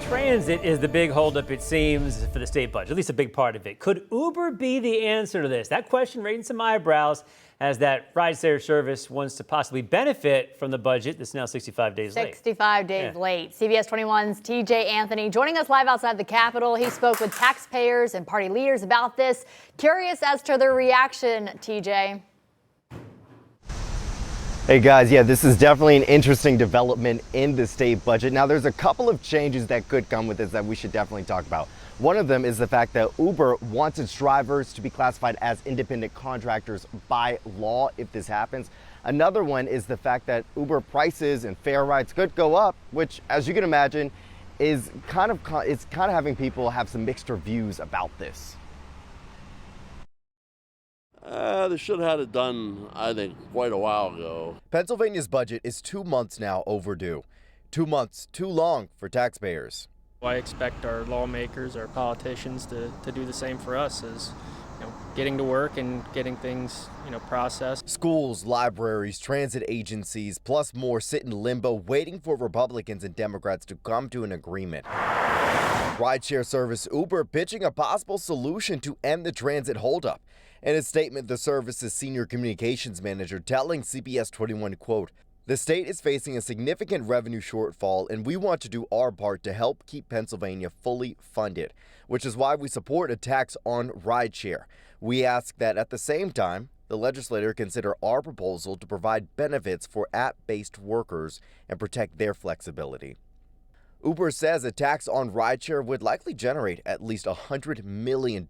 Transit is the big holdup, it seems, for the state budget, at least a big part of it. Could Uber be the answer to this? That question raising some eyebrows as that rideshare service wants to possibly benefit from the budget that's now 65 days late. 65 days late. CBS 21's TJ Anthony joining us live outside the Capitol. He spoke with taxpayers and party leaders about this. Curious as to their reaction, TJ. Hey guys, yeah, this is definitely an interesting development in the state budget. Now, there's a couple of changes that could come with this that we should definitely talk about. One of them is the fact that Uber wants its drivers to be classified as independent contractors by law if this happens. Another one is the fact that Uber prices and fare rides could go up, which, as you can imagine, is kind of having people have some mixed reviews about this. They should have had it done, I think, quite a while ago. Pennsylvania's budget is 2 months now overdue. 2 months too long for taxpayers. I expect our lawmakers, our politicians to do the same for us, as getting to work and getting things processed. Schools, libraries, transit agencies, plus more sit in limbo waiting for Republicans and Democrats to come to an agreement. Rideshare service Uber pitching a possible solution to end the transit holdup. In a statement, the service's senior communications manager telling CBS 21, quote, "The state is facing a significant revenue shortfall, and we want to do our part to help keep Pennsylvania fully funded, which is why we support a tax on rideshare. We ask that at the same time, the legislature consider our proposal to provide benefits for app-based workers and protect their flexibility." Uber says a tax on rideshare would likely generate at least $100 million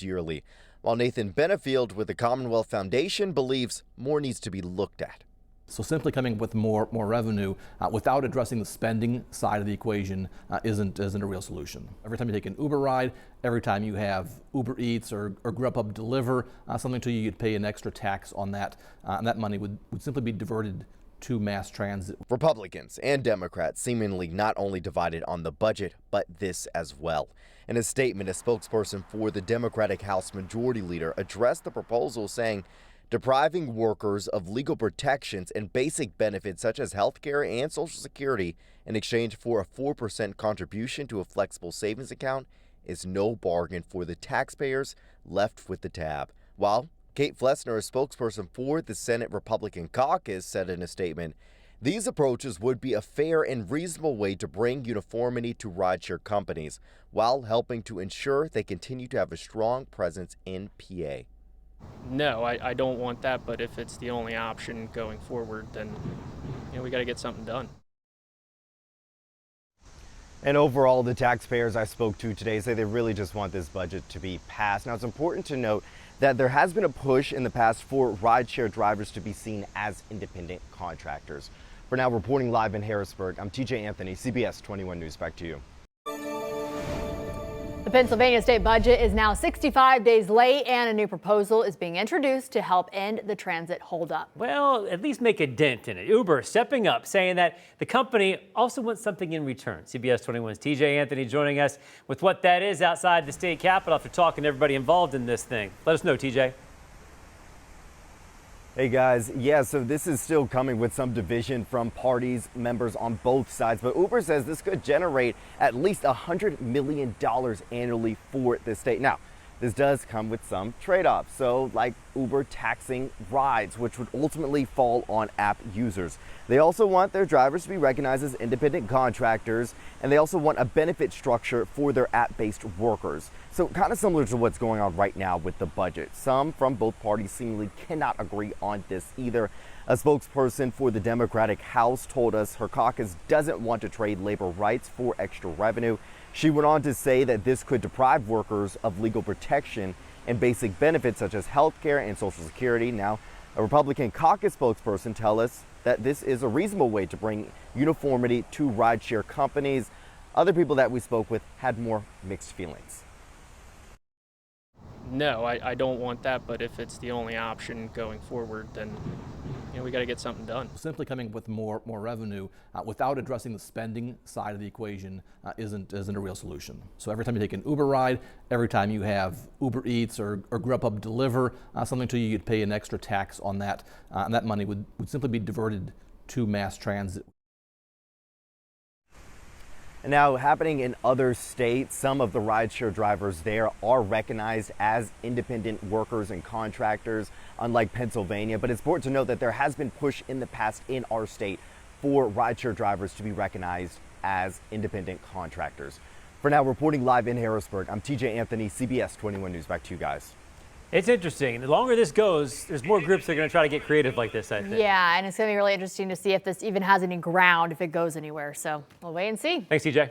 yearly, while Nathan Benefield with the Commonwealth Foundation believes more needs to be looked at. So simply coming with more revenue without addressing the spending side of the equation isn't a real solution. Every time you take an Uber ride, every time you have Uber Eats or Grubhub deliver something to you, you'd pay an extra tax on that, and that money would simply be diverted to mass transit. Republicans and Democrats seemingly not only divided on the budget, but this as well. In a statement, a spokesperson for the Democratic House Majority Leader addressed the proposal, saying, "Depriving workers of legal protections and basic benefits such as health care and Social Security in exchange for a 4% contribution to a flexible savings account is no bargain for the taxpayers left with the tab." While Kate Flessner, a spokesperson for the Senate Republican caucus, said in a statement, "These approaches would be a fair and reasonable way to bring uniformity to rideshare companies while helping to ensure they continue to have a strong presence in PA." No, I don't want that, but if it's the only option going forward, then we got to get something done. And overall, the taxpayers I spoke to today say they really just want this budget to be passed. Now, it's important to note that there has been a push in the past for rideshare drivers to be seen as independent contractors. For now, reporting live in Harrisburg, I'm TJ Anthony, CBS 21 News. Back to you. The Pennsylvania state budget is now 65 days late, and a new proposal is being introduced to help end the transit holdup. Well, at least make a dent in it. Uber stepping up, saying that the company also wants something in return. CBS 21's TJ Anthony joining us with what that is outside the state capitol after talking to everybody involved in this thing. Let us know, TJ. Hey guys, yeah, so this is still coming with some division from parties, members on both sides, but Uber says this could generate at least $100 million annually for the state. Now, this does come with some trade-offs, so like Uber taxing rides, which would ultimately fall on app users. They also want their drivers to be recognized as independent contractors, and they also want a benefit structure for their app-based workers. So kind of similar to what's going on right now with the budget. Some from both parties seemingly cannot agree on this either. A spokesperson for the Democratic House told us her caucus doesn't want to trade labor rights for extra revenue. She went on to say that this could deprive workers of legal protection and basic benefits such as health care and Social Security. Now, a Republican caucus spokesperson tell us that this is a reasonable way to bring uniformity to rideshare companies. Other people that we spoke with had more mixed feelings. No, I don't want that, but if it's the only option going forward, then we got to get something done. Simply coming with more revenue without addressing the spending side of the equation isn't a real solution. So every time you take an Uber ride, every time you have Uber Eats or Grubhub deliver something to you, you'd pay an extra tax on that, and that money would simply be diverted to mass transit. And now happening in other states, some of the rideshare drivers there are recognized as independent workers and contractors, unlike Pennsylvania. But it's important to note that there has been push in the past in our state for rideshare drivers to be recognized as independent contractors. For now, reporting live in Harrisburg, I'm TJ Anthony, CBS 21 News. Back to you guys. It's interesting. The longer this goes, there's more groups that are going to try to get creative like this, I think. Yeah, and it's going to be really interesting to see if this even has any ground, if it goes anywhere. So we'll wait and see. Thanks, TJ.